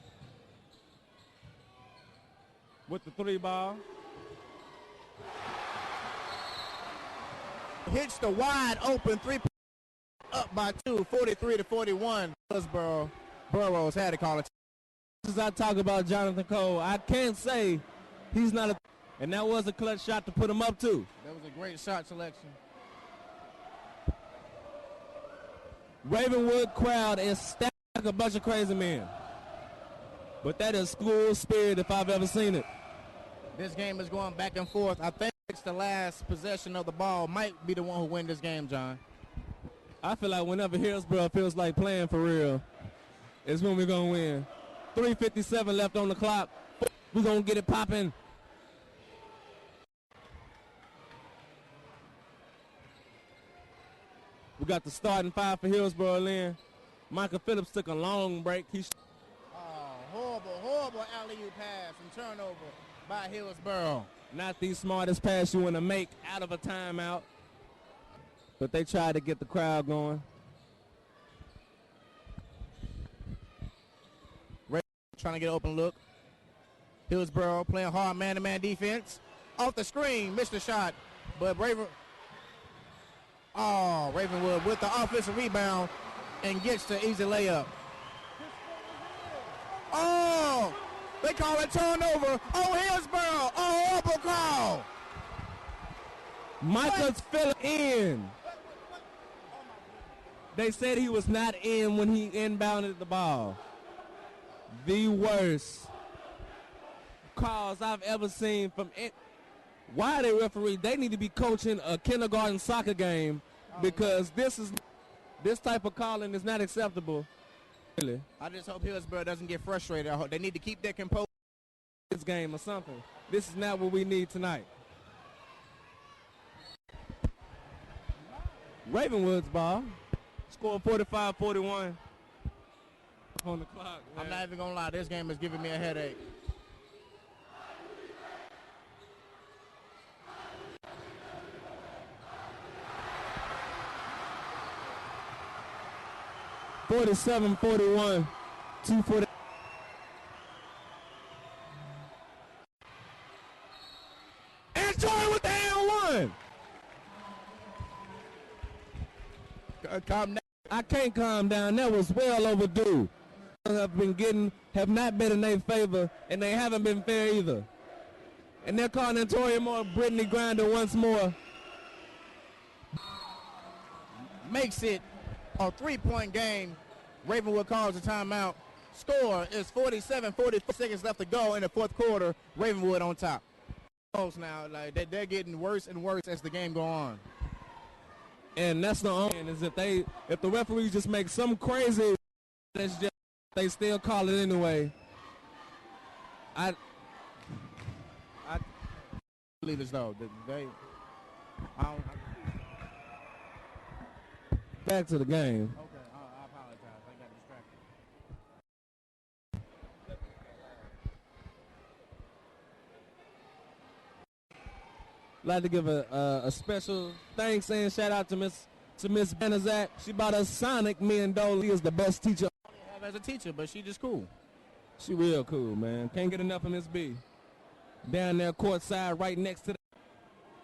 with the 3 ball. Hits the wide open 3, up by 2, 43-41. Hillsboro Burros had to call it. As I talk about Jonathan Cole, I can't say he's not a, and that was a clutch shot to put him up too. That was a great shot selection. Ravenwood crowd is stacked like a bunch of crazy men. But that is school spirit if I've ever seen it. This game is going back and forth. I think it's the last possession of the ball might be the one who win this game, John. I feel like whenever Hillsboro feels like playing for real, is when we're going to win. 3:57 left on the clock. We're going to get it popping. We got the starting 5 for Hillsboro, Lynn. Michael Phillips took a long break. Horrible alley-oop pass and turnover by Hillsboro. Not the smartest pass you want to make out of a timeout. But they tried to get the crowd going. Trying to get an open look. Hillsboro playing hard man-to-man defense. Off the screen, missed the shot. But Ravenwood with the offensive rebound and gets the easy layup. Oh, they call it turnover. Oh, Hillsboro. Oh, horrible call. Michael's fell in. They said he was not in when he inbounded the ball. The worst calls I've ever seen from it. Why are they referee? They need to be coaching a kindergarten soccer game because this type of calling is not acceptable. Really. I just hope Hillsboro doesn't get frustrated. I hope they need to keep their composure. This game or something. This is not what we need tonight. Ravenwood's ball. Score 45-41. On the clock, man. I'm not even gonna lie, this game is giving me a headache. $47-41, 240. Calm down. I can't calm down. That was well overdue. Have not been in their favor, and they haven't been fair either. And they're calling Antoria Moore Brittany Grinder once more. Makes it a 3-point game. Ravenwood calls a timeout. Score is 47-44 seconds left to go in the fourth quarter. Ravenwood on top. Now, like they're getting worse and worse as the game go on. And that's the only thing is if the referees just make some crazy, that's just they still call it anyway. I believe as though they. Back to the game. Okay, I apologize. I got distracted. Like to give a special thanks and shout out to Miss Benazak. She bought us Sonic. Me and Dolly is the best teacher I have as a teacher, but she just cool. She real cool, man. Can't get enough of Miss B. Down there courtside right next to the.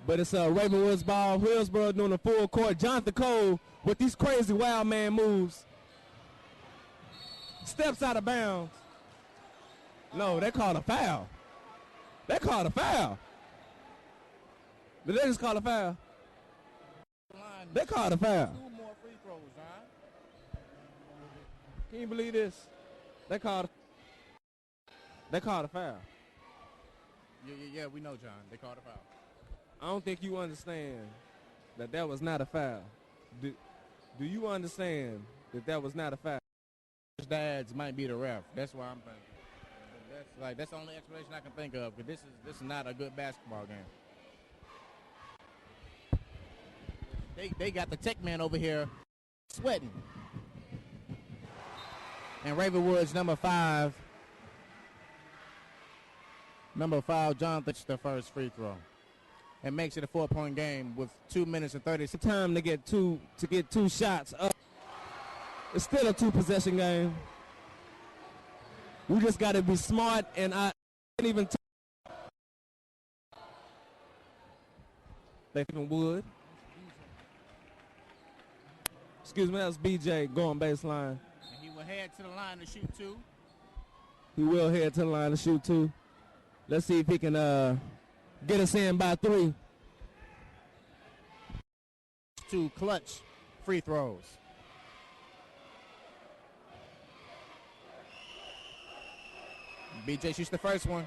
But it's Ravenwood's ball. Hillsboro doing a full court. Jonathan Cole with these crazy wild man moves. Steps out of bounds. No, they called a foul. They called a foul. Did they just call a foul? They called a foul. 2 more free throws, John. Can you believe this? They called a foul. Yeah, we know, John. They called a foul. I don't think you understand that was not a foul. Do you understand that was not a foul? His dads might be the ref. That's why I'm thinking. That's the only explanation I can think of. Because this is not a good basketball game. They got the tech man over here sweating. And Ravenwood's number 5, Jonathan, the first free throw. And makes it a 4-point game with 2 minutes and 30 seconds. Time to get two shots up. It's still a 2-possession game. We just got to be smart, and I can't even Ravenwood. Excuse me, that was BJ going baseline. And he will head to the line to shoot 2. He will head to the line to shoot 2. Let's see if he can get us in by 3. 2 clutch free throws. BJ shoots the first one.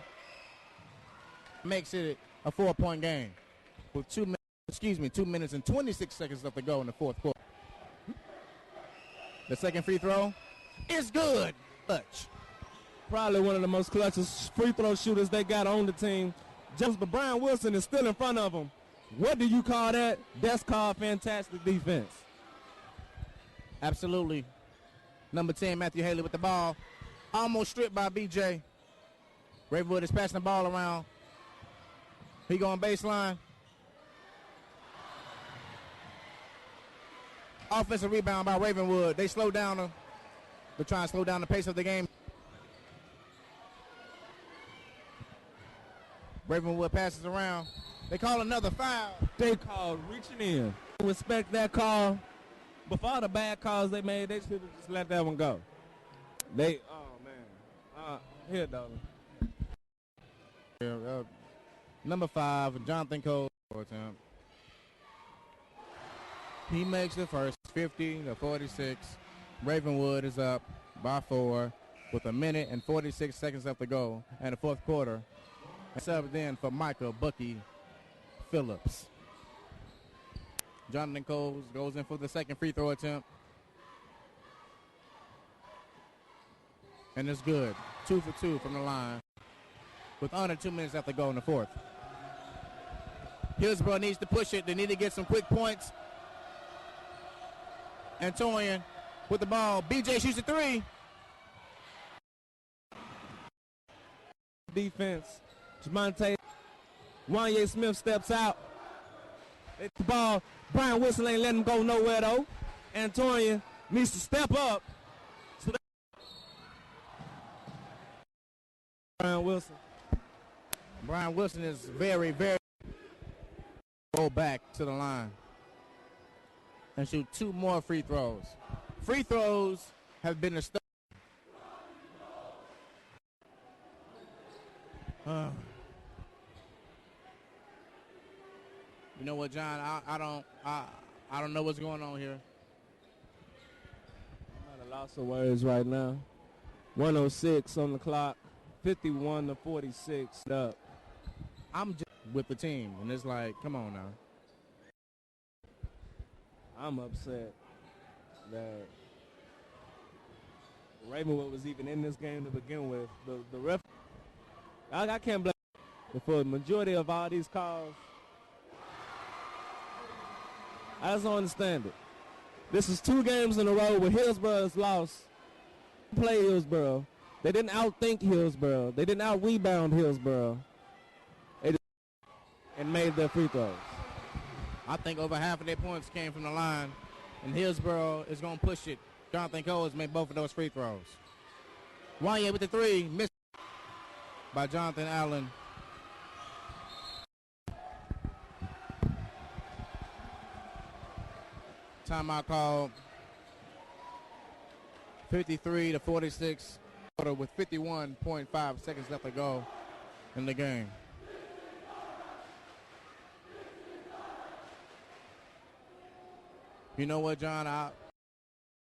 Makes it a 4-point game with 2 minutes and 26 seconds left to go in the fourth quarter. The second free throw is good. Clutch. Probably one of the most clutchest free throw shooters they got on the team. But Brian Wilson is still in front of him. What do you call that? That's called fantastic defense. Absolutely. Number 10, Matthew Haley with the ball. Almost stripped by BJ. Ravenwood is passing the ball around. He going baseline. Offensive rebound by Ravenwood. They slow down. They're trying to slow down the pace of the game. Ravenwood passes around. They call another foul. They called reaching in. Respect that call. Before the bad calls they made, they should have just let that one go. Oh, man. Here, darling. Number 5, Jonathan Cole. He makes the first 50-46. Ravenwood is up by 4 with 1 minute and 46 seconds left to go in the fourth quarter. Subbed in for Michael Bucky Phillips. Jonathan Cole goes in for the second free throw attempt. And it's good. 2 for 2 from the line with under 2 minutes left to go in the fourth. Hillsboro needs to push it. They need to get some quick points. Antorian with the ball. BJ shoots a 3. Defense. Jamonte. Wanye Smith steps out. It's the ball. Brian Wilson ain't letting him go nowhere, though. Antorian needs to step up. So Brian Wilson. Brian Wilson is very, very go back to the line. and shoot 2 more free throws. Free throws have been a stuff. You know what, John? I don't know what's going on here. I'm at a loss of words right now. 106 on the clock, 51-46 up. I'm just with the team, and it's like, come on now. I'm upset that Ravenwood was even in this game to begin with. The ref, I can't blame him for the majority of all these calls. I just don't understand it. This is 2 games in a row where Hillsboro has lost. Play Hillsboro. They didn't outthink Hillsboro. They didn't out-rebound Hillsboro. And made their free throws. I think over half of their points came from the line, and Hillsboro is going to push it. Jonathan Cole has made both of those free throws. Wanye with the 3, missed by Jonathan Allen. Timeout call. 53-46 with 51.5 seconds left to go in the game. You know what, John?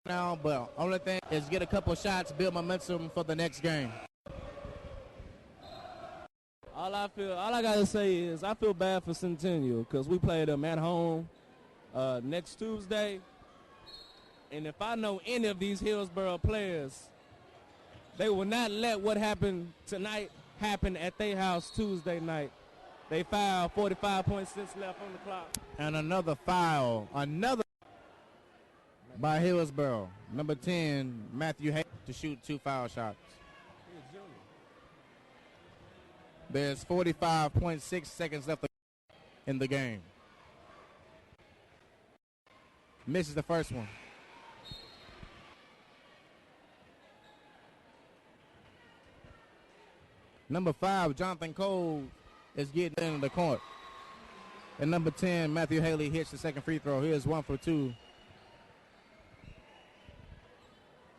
But only thing is get a couple shots, build momentum for the next game. All I gotta say is I feel bad for Centennial because we play them at home next Tuesday. And if I know any of these Hillsboro players, they will not let what happened tonight happen at their house Tuesday night. They fouled, 45.6 left on the clock. And another foul. Another by Hillsboro. Number 10, Matthew Hayes, to shoot 2 foul shots. There's 45.6 seconds left in the game. Misses the first one. Number 5, Jonathan Cole, is getting into the court. And number 10, Matthew Haley, hits the second free throw. He is 1 for 2.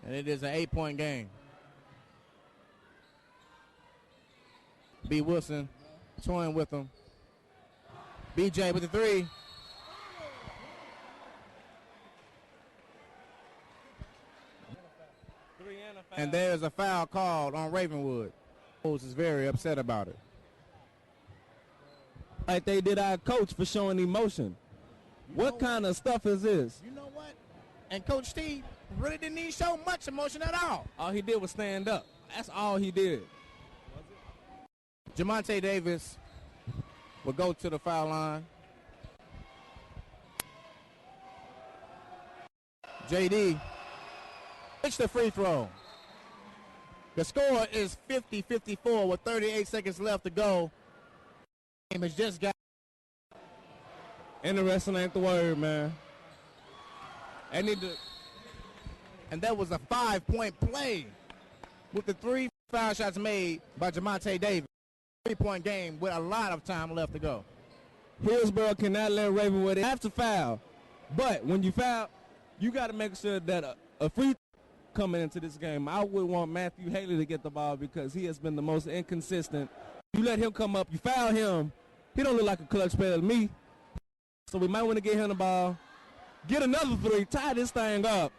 And it is an 8-point game. B. Wilson toying with him. BJ with the 3. And there's a foul called on Ravenwood. Is very upset about it. Like they did our coach for showing emotion. What kind of stuff is this? You know what? And Coach T really didn't need to show much emotion at all. All he did was stand up. That's all he did. Jamonte Davis will go to the foul line. JD, pitch the free throw. The score is 50-54 with 38 seconds left to go. Game has just got. Interesting ain't the word, man. I need to. And that was a 5-point play with the 3 foul shots made by Jamonte Davis. 3-point game with a lot of time left to go. Hillsboro cannot let Ravenwood have to foul. But when you foul, you got to make sure that a free coming into this game, I would want Matthew Haley to get the ball because he has been the most inconsistent. You let him come up, you foul him, he don't look like a clutch player to me. So we might want to get him the ball, get another 3, tie this thing up.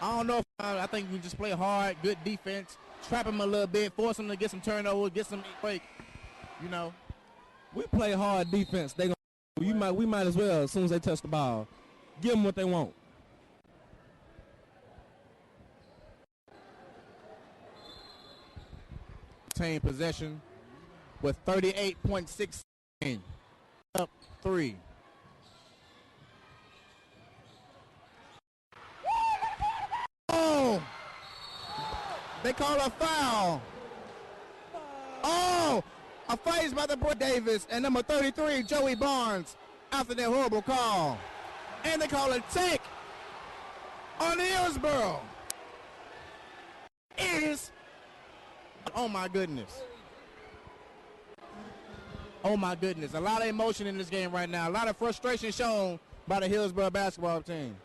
I don't know if I think we just play hard, good defense, trap him a little bit, force him to get some turnovers, get some break. You know, we play hard defense. They gonna, we might as well as soon as they touch the ball, give them what they want. Team possession with 38.6 up 3. Oh, they call a foul. Oh, a face by the boy Davis and number 33 Joey Barnes after that horrible call, and they call it take on Hillsboro. Is oh my goodness. Oh my goodness. A lot of emotion in this game right now. A lot of frustration shown by the Hillsboro basketball team.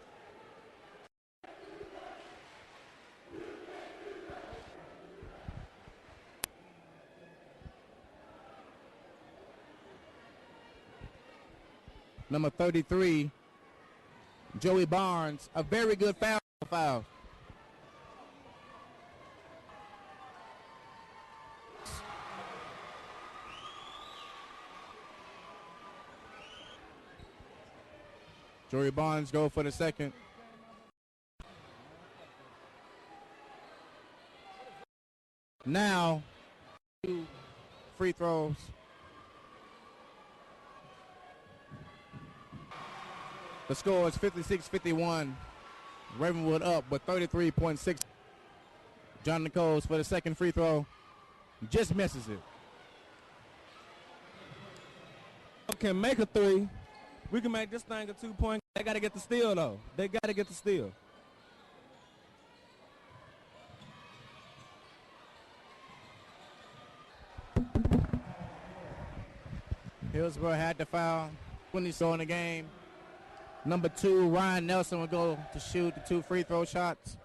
Number 33, Joey Barnes, a very good foul. Joey Barnes go for the second. Now, 2 free throws. The score is 56-51. Ravenwood up with 33.6. John Nichols for the second free throw. Just misses it. Can make a 3. We can make this thing a 2-point. They got to get the steal, though. They got to get the steal. Hillsboro had to foul when he saw in the game. Number 2, Ryan Nelson will go to shoot the 2 free throw shots.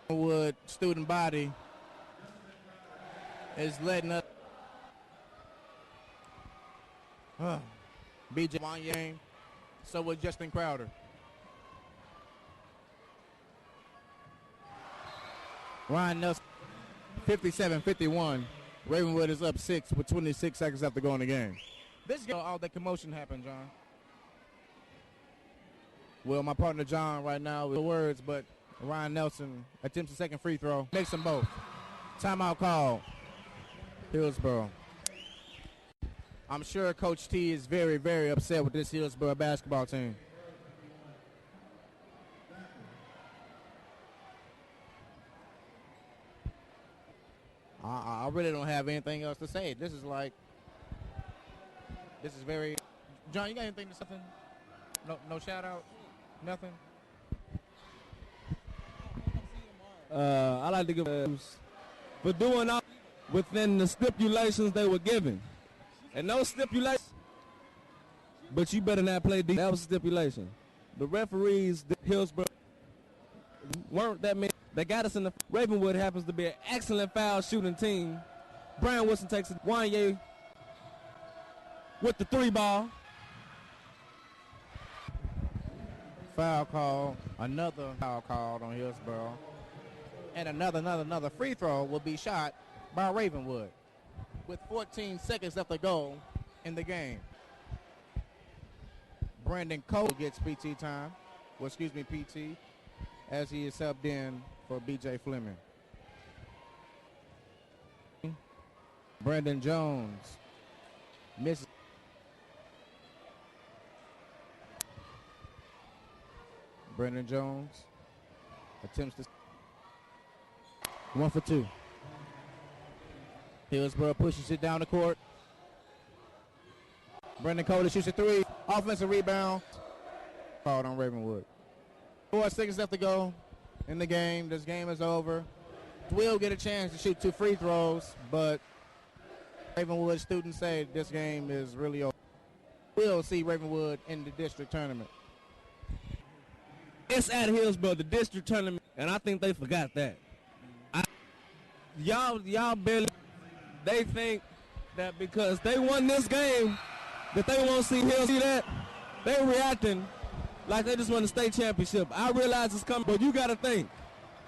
Wood student body is letting up. BJ Wanyang. So was Justin Crowder. Ryan Nelson, 57-51. Ravenwood is up 6 with 26 seconds left to go in the game. This is all that commotion happened, John. Well, my partner John right now with the words, but Ryan Nelson attempts a second free throw. Makes them both. Timeout call. Hillsboro. I'm sure Coach T is very, very upset with this Hillsboro basketball team. I really don't have anything else to say. This is very. John, you got anything to say? No shout out? Nothing? I like to give for doing all within the stipulations they were given. And no stipulations, but you better not play deep. That was a stipulation. The referees, the Hillsboro, weren't that many. They got us in the. Ravenwood happens to be an excellent foul shooting team. Brian Wilson takes it. Wanye with the 3 ball. Foul call. Another foul called on Hillsboro. And another free throw will be shot by Ravenwood with 14 seconds left to go in the game. Brandon Cole gets PT time. Well, excuse me, PT, as he is subbed in for BJ Fleming. Brandon Jones misses. Brandon Jones attempts to 1 for 2. Hillsboro pushes it down the court. Brandon Cole shoots a 3. Offensive rebound. Called on Ravenwood. 4 seconds left to go in the game. This game is over. Will get a chance to shoot 2 free throws, but Ravenwood students say this game is really over. We'll see Ravenwood in the district tournament. It's at Hillsboro, the district tournament, and I think they forgot that. Y'all barely. They think that because they won this game, that they won't see Hillsboro. See that? They're reacting like they just won the state championship. I realize it's coming, but you got to think.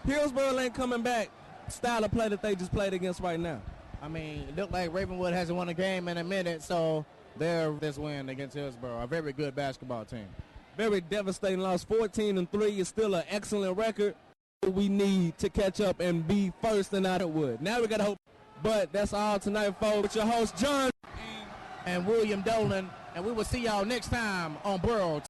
Hillsboro ain't coming back style of play that they just played against right now. I mean, it looked like Ravenwood hasn't won a game in a minute, so they're this win against Hillsboro, a very good basketball team. Very devastating loss. 14-3 is still an excellent record. We need to catch up and be first in Ravenwood. Now we got to hope. But that's all tonight, folks. With your host, John and William Dolan, and we will see y'all next time on Burros.